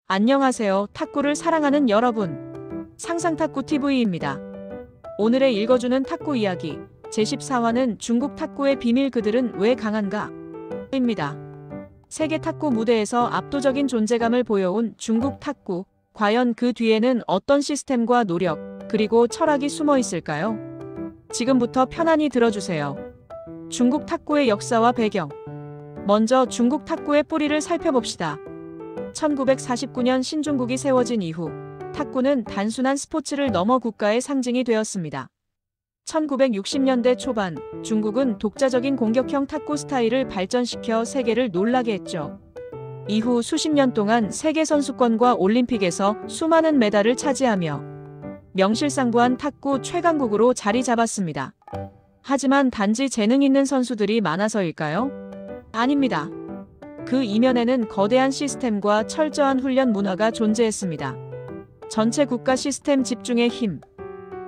안녕하세요. 탁구를 사랑하는 여러분. 상상탁구TV입니다. 오늘의 읽어주는 탁구 이야기 제14화는 중국 탁구의 비밀 그들은 왜 강한가? 입니다. 세계 탁구 무대에서 압도적인 존재감을 보여온 중국 탁구. 과연 그 뒤에는 어떤 시스템과 노력, 그리고 철학이 숨어 있을까요? 지금부터 편안히 들어주세요. 중국 탁구의 역사와 배경. 먼저 중국 탁구의 뿌리를 살펴봅시다. 1949년 신중국이 세워진 이후 탁구는 단순한 스포츠를 넘어 국가의 상징이 되었습니다. 1960년대 초반 중국은 독자적인 공격형 탁구 스타일을 발전시켜 세계를 놀라게 했죠. 이후 수십 년 동안 세계 선수권과 올림픽에서 수많은 메달을 차지하며 명실상부한 탁구 최강국으로 자리 잡았습니다. 하지만 단지 재능 있는 선수들이 많아서일까요? 아닙니다. 그 이면에는 거대한 시스템과 철저한 훈련 문화가 존재했습니다. 전체 국가 시스템 집중의 힘.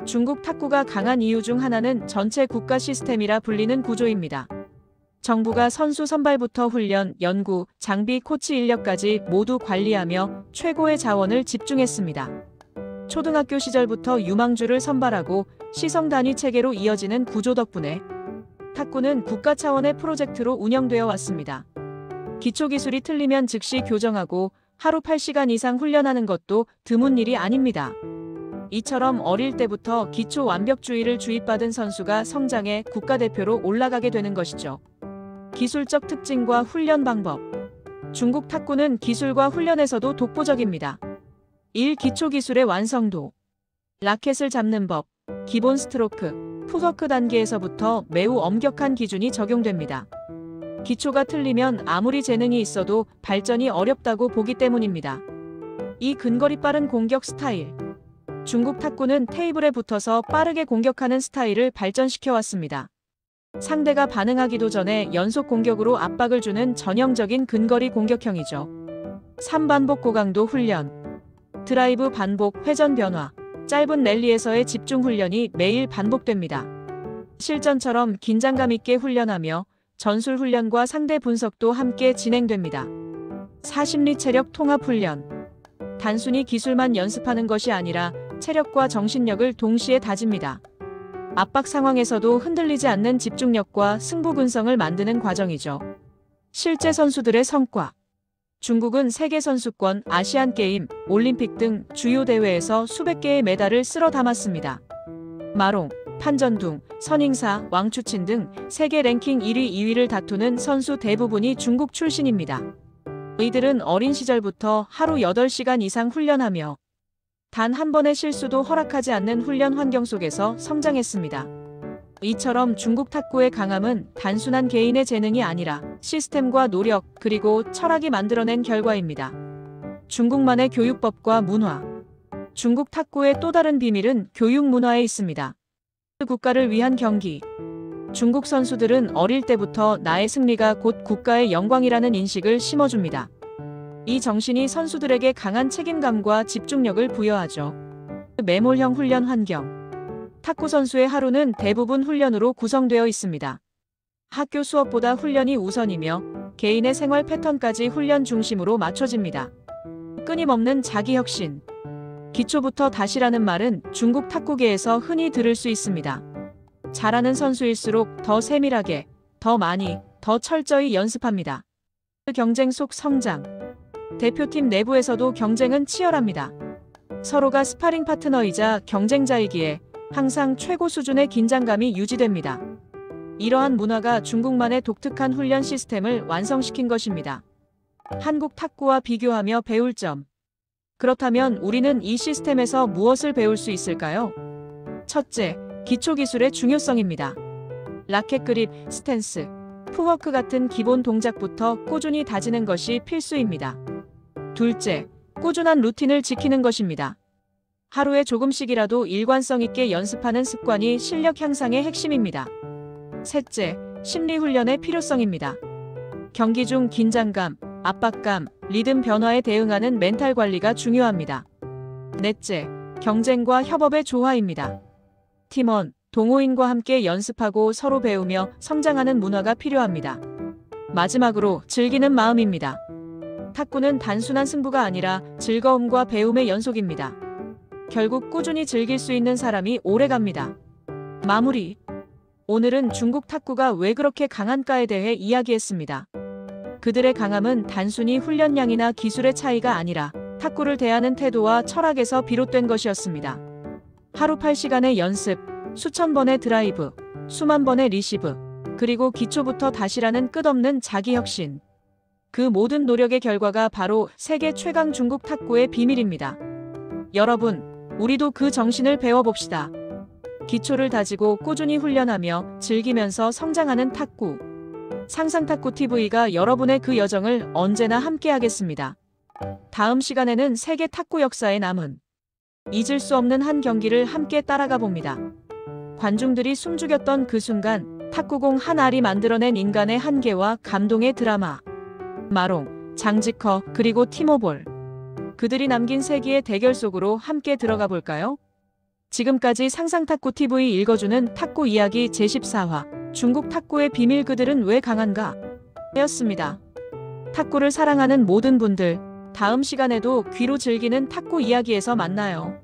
중국 탁구가 강한 이유 중 하나는 전체 국가 시스템이라 불리는 구조입니다. 정부가 선수 선발부터 훈련, 연구, 장비, 코치 인력까지 모두 관리하며 최고의 자원을 집중했습니다. 초등학교 시절부터 유망주를 선발하고 시성 단위 체계로 이어지는 구조 덕분에 탁구는 국가 차원의 프로젝트로 운영되어 왔습니다. 기초기술이 틀리면 즉시 교정하고 하루 8시간 이상 훈련하는 것도 드문 일이 아닙니다. 이처럼 어릴 때부터 기초 완벽주의를 주입받은 선수가 성장해 국가대표로 올라가게 되는 것이죠. 기술적 특징과 훈련 방법. 중국 탁구는 기술과 훈련에서도 독보적입니다. 1. 기초기술의 완성도. 라켓을 잡는 법, 기본 스트로크, 풋워크 단계에서부터 매우 엄격한 기준이 적용됩니다. 기초가 틀리면 아무리 재능이 있어도 발전이 어렵다고 보기 때문입니다. 이 근거리 빠른 공격 스타일. 중국 탁구는 테이블에 붙어서 빠르게 공격하는 스타일을 발전시켜 왔습니다. 상대가 반응하기도 전에 연속 공격으로 압박을 주는 전형적인 근거리 공격형이죠. 3반복 고강도 훈련. 드라이브 반복, 회전 변화, 짧은 랠리에서의 집중 훈련이 매일 반복됩니다. 실전처럼 긴장감 있게 훈련하며 전술 훈련과 상대 분석도 함께 진행됩니다. 4. 심리 체력 통합 훈련. 단순히 기술만 연습하는 것이 아니라 체력과 정신력을 동시에 다집니다. 압박 상황에서도 흔들리지 않는 집중력과 승부근성을 만드는 과정이죠. 실제 선수들의 성과. 중국은 세계선수권, 아시안게임, 올림픽 등 주요 대회에서 수백 개의 메달을 쓸어 담았습니다. 마롱, 판전둥, 선잉사, 왕추친 등 세계 랭킹 1위, 2위를 다투는 선수 대부분이 중국 출신입니다. 이들은 어린 시절부터 하루 8시간 이상 훈련하며 단 한 번의 실수도 허락하지 않는 훈련 환경 속에서 성장했습니다. 이처럼 중국 탁구의 강함은 단순한 개인의 재능이 아니라 시스템과 노력, 그리고 철학이 만들어낸 결과입니다. 중국만의 교육법과 문화. 중국 탁구의 또 다른 비밀은 교육 문화에 있습니다. 국가를 위한 경기. 중국 선수들은 어릴 때부터 나의 승리가 곧 국가의 영광이라는 인식을 심어줍니다. 이 정신이 선수들에게 강한 책임감과 집중력을 부여하죠. 매몰형 훈련 환경. 탁구 선수의 하루는 대부분 훈련으로 구성되어 있습니다. 학교 수업보다 훈련이 우선이며 개인의 생활 패턴까지 훈련 중심으로 맞춰집니다. 끊임없는 자기혁신. 기초부터 다시라는 말은 중국 탁구계에서 흔히 들을 수 있습니다. 잘하는 선수일수록 더 세밀하게, 더 많이, 더 철저히 연습합니다. 경쟁 속 성장. 대표팀 내부에서도 경쟁은 치열합니다. 서로가 스파링 파트너이자 경쟁자이기에 항상 최고 수준의 긴장감이 유지됩니다. 이러한 문화가 중국만의 독특한 훈련 시스템을 완성시킨 것입니다. 한국 탁구와 비교하며 배울 점. 그렇다면 우리는 이 시스템에서 무엇을 배울 수 있을까요? 첫째, 기초기술의 중요성입니다. 라켓 그립, 스탠스, 풋워크 같은 기본 동작부터 꾸준히 다지는 것이 필수입니다. 둘째, 꾸준한 루틴을 지키는 것입니다. 하루에 조금씩이라도 일관성 있게 연습하는 습관이 실력 향상의 핵심입니다. 셋째, 심리훈련의 필요성입니다. 경기 중 긴장감, 압박감, 리듬 변화에 대응하는 멘탈 관리가 중요합니다. 넷째, 경쟁과 협업의 조화입니다. 팀원, 동호인과 함께 연습하고 서로 배우며 성장하는 문화가 필요합니다. 마지막으로 즐기는 마음입니다. 탁구는 단순한 승부가 아니라 즐거움과 배움의 연속입니다. 결국 꾸준히 즐길 수 있는 사람이 오래갑니다. 마무리. 오늘은 중국 탁구가 왜 그렇게 강한가에 대해 이야기했습니다. 그들의 강함은 단순히 훈련량이나 기술의 차이가 아니라 탁구를 대하는 태도와 철학에서 비롯된 것이었습니다. 하루 8시간의 연습, 수천 번의 드라이브, 수만 번의 리시브, 그리고 기초부터 다시라는 끝없는 자기 혁신. 그 모든 노력의 결과가 바로 세계 최강 중국 탁구의 비밀입니다. 여러분, 우리도 그 정신을 배워봅시다. 기초를 다지고 꾸준히 훈련하며 즐기면서 성장하는 탁구. 상상탁구TV가 여러분의 그 여정을 언제나 함께하겠습니다. 다음 시간에는 세계 탁구 역사에 남은 잊을 수 없는 한 경기를 함께 따라가 봅니다. 관중들이 숨죽였던 그 순간, 탁구공 한 알이 만들어낸 인간의 한계와 감동의 드라마. 마롱, 장지커, 그리고 티모볼. 그들이 남긴 세기의 대결 속으로 함께 들어가 볼까요? 지금까지 상상탁구TV 읽어주는 탁구 이야기 제14화 중국 탁구의 비밀 그들은 왜 강한가? 였습니다. 탁구를 사랑하는 모든 분들, 다음 시간에도 귀로 즐기는 탁구 이야기에서 만나요.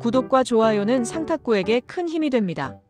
구독과 좋아요는 상탁구에게 큰 힘이 됩니다.